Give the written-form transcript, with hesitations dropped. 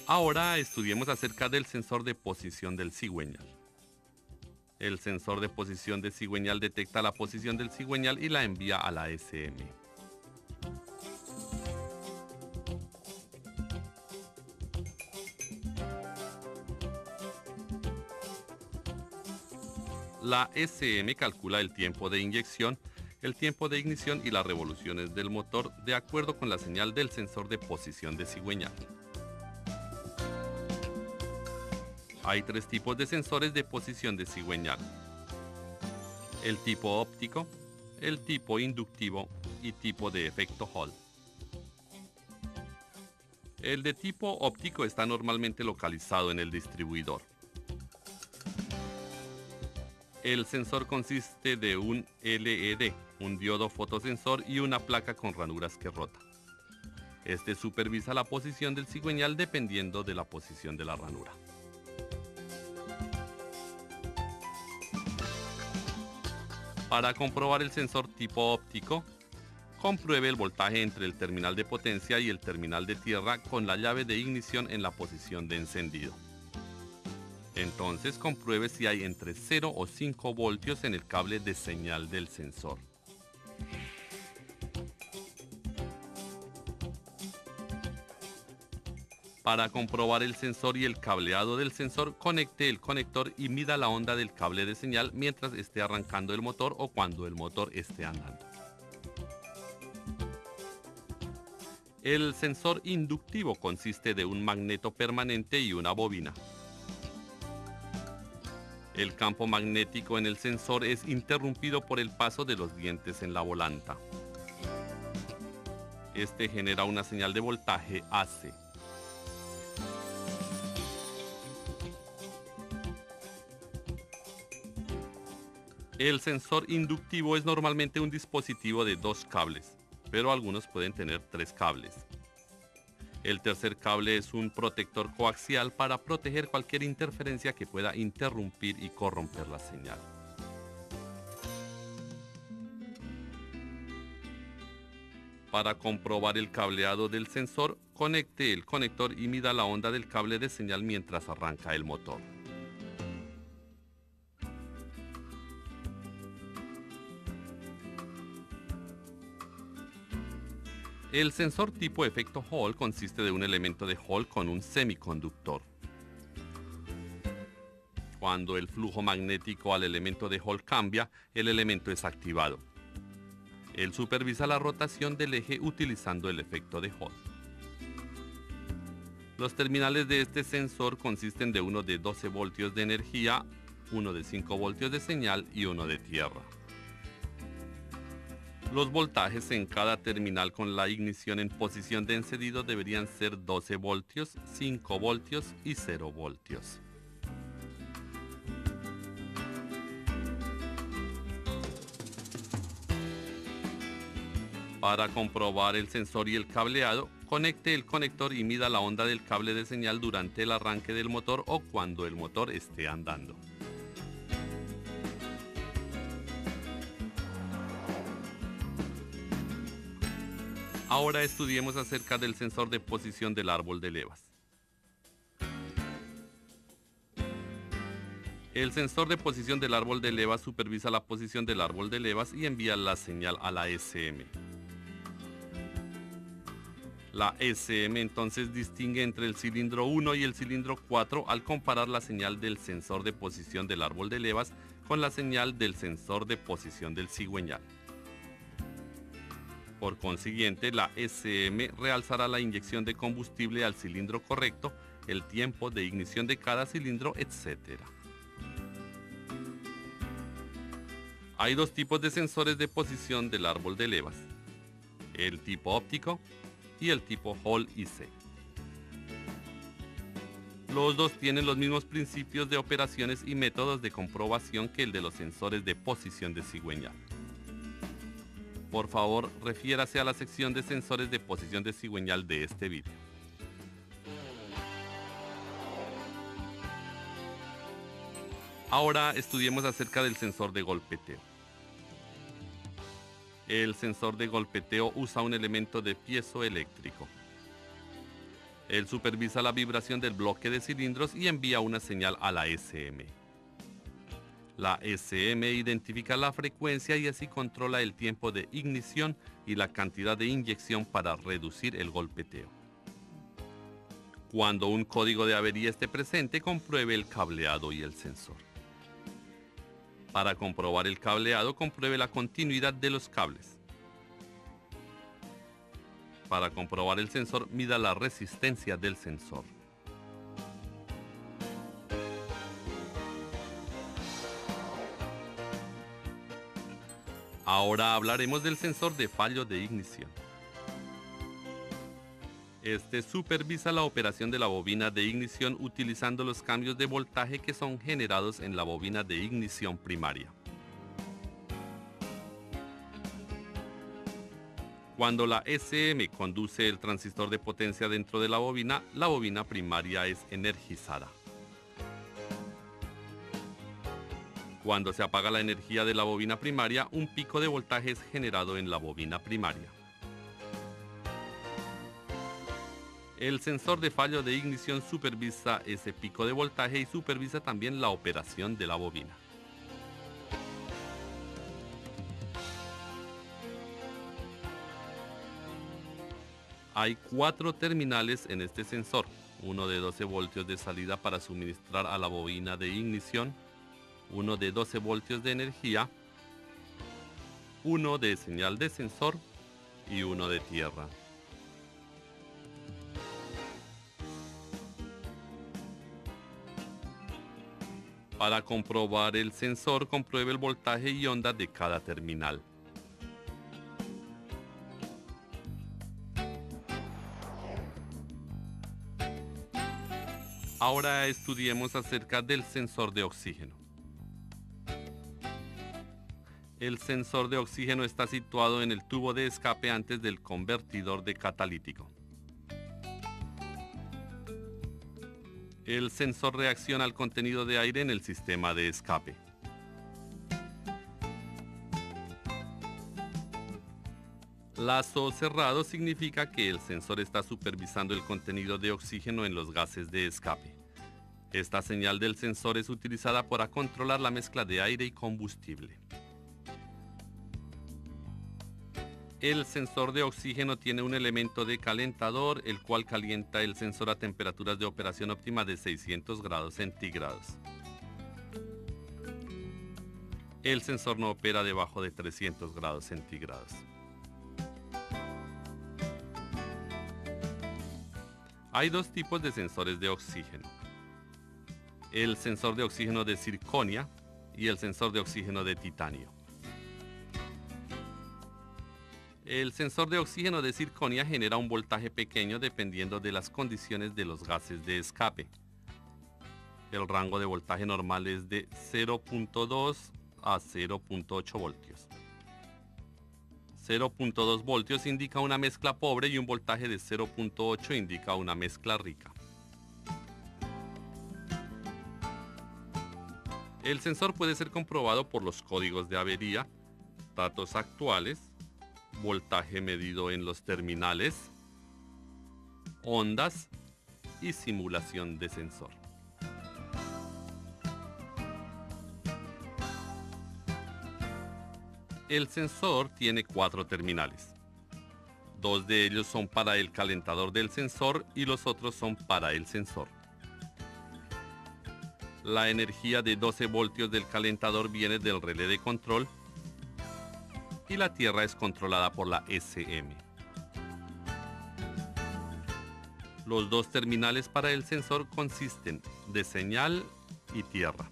Ahora estudiemos acerca del sensor de posición del cigüeñal. El sensor de posición de cigüeñal detecta la posición del cigüeñal y la envía a la SM. La SM calcula el tiempo de inyección, el tiempo de ignición y las revoluciones del motor de acuerdo con la señal del sensor de posición de cigüeñal. Hay tres tipos de sensores de posición de cigüeñal: el tipo óptico, el tipo inductivo y tipo de efecto Hall. El de tipo óptico está normalmente localizado en el distribuidor. El sensor consiste de un LED, un diodo fotosensor y una placa con ranuras que rota. Este supervisa la posición del cigüeñal dependiendo de la posición de la ranura. Para comprobar el sensor tipo óptico, compruebe el voltaje entre el terminal de potencia y el terminal de tierra con la llave de ignición en la posición de encendido. Entonces compruebe si hay entre 0 o 5 voltios en el cable de señal del sensor. Para comprobar el sensor y el cableado del sensor, conecte el conector y mida la onda del cable de señal mientras esté arrancando el motor o cuando el motor esté andando. El sensor inductivo consiste de un magneto permanente y una bobina. El campo magnético en el sensor es interrumpido por el paso de los dientes en la volanta. Este genera una señal de voltaje AC. El sensor inductivo es normalmente un dispositivo de dos cables, pero algunos pueden tener tres cables. El tercer cable es un protector coaxial para proteger cualquier interferencia que pueda interrumpir y corromper la señal. Para comprobar el cableado del sensor, conecte el conector y mida la onda del cable de señal mientras arranca el motor. El sensor tipo efecto Hall consiste de un elemento de Hall con un semiconductor. Cuando el flujo magnético al elemento de Hall cambia, el elemento es activado. Él supervisa la rotación del eje utilizando el efecto de Hall. Los terminales de este sensor consisten de uno de 12 voltios de energía, uno de 5 voltios de señal y uno de tierra. Los voltajes en cada terminal con la ignición en posición de encendido deberían ser 12 voltios, 5 voltios y 0 voltios. Para comprobar el sensor y el cableado, conecte el conector y mida la onda del cable de señal durante el arranque del motor o cuando el motor esté andando. Ahora estudiemos acerca del sensor de posición del árbol de levas. El sensor de posición del árbol de levas supervisa la posición del árbol de levas y envía la señal a la SM. La SM entonces distingue entre el cilindro 1 y el cilindro 4 al comparar la señal del sensor de posición del árbol de levas con la señal del sensor de posición del cigüeñal. Por consiguiente, la SM realzará la inyección de combustible al cilindro correcto, el tiempo de ignición de cada cilindro, etc. Hay dos tipos de sensores de posición del árbol de levas: el tipo óptico y el tipo Hall IC. Los dos tienen los mismos principios de operaciones y métodos de comprobación que el de los sensores de posición de cigüeñal. Por favor, refiérase a la sección de sensores de posición de cigüeñal de este vídeo. Ahora estudiemos acerca del sensor de golpeteo. El sensor de golpeteo usa un elemento de piezoeléctrico. Él supervisa la vibración del bloque de cilindros y envía una señal a la SM. La SM identifica la frecuencia y así controla el tiempo de ignición y la cantidad de inyección para reducir el golpeteo. Cuando un código de avería esté presente, compruebe el cableado y el sensor. Para comprobar el cableado, compruebe la continuidad de los cables. Para comprobar el sensor, mida la resistencia del sensor. Ahora hablaremos del sensor de fallo de ignición. Este supervisa la operación de la bobina de ignición utilizando los cambios de voltaje que son generados en la bobina de ignición primaria. Cuando la SM conduce el transistor de potencia dentro de la bobina primaria es energizada. Cuando se apaga la energía de la bobina primaria, un pico de voltaje es generado en la bobina primaria. El sensor de fallo de ignición supervisa ese pico de voltaje y supervisa también la operación de la bobina. Hay 4 terminales en este sensor, uno de 12 voltios de salida para suministrar a la bobina de ignición, uno de 12 voltios de energía, uno de señal de sensor y uno de tierra. Para comprobar el sensor, compruebe el voltaje y onda de cada terminal. Ahora estudiemos acerca del sensor de oxígeno. El sensor de oxígeno está situado en el tubo de escape antes del convertidor de catalítico. El sensor reacciona al contenido de aire en el sistema de escape. Lazo cerrado significa que el sensor está supervisando el contenido de oxígeno en los gases de escape. Esta señal del sensor es utilizada para controlar la mezcla de aire y combustible. El sensor de oxígeno tiene un elemento de calentador, el cual calienta el sensor a temperaturas de operación óptima de 600 grados centígrados. El sensor no opera debajo de 300 grados centígrados. Hay 2 tipos de sensores de oxígeno: el sensor de oxígeno de circonia y el sensor de oxígeno de titanio. El sensor de oxígeno de circonia genera un voltaje pequeño dependiendo de las condiciones de los gases de escape. El rango de voltaje normal es de 0.2 a 0.8 voltios. 0.2 voltios indica una mezcla pobre y un voltaje de 0.8 indica una mezcla rica. El sensor puede ser comprobado por los códigos de avería, datos actuales, voltaje medido en los terminales, ondas y simulación de sensor. El sensor tiene 4 terminales. 2 de ellos son para el calentador del sensor y los otros son para el sensor. La energía de 12 voltios del calentador viene del relé de control y la tierra es controlada por la SM. Los 2 terminales para el sensor consisten de señal y tierra.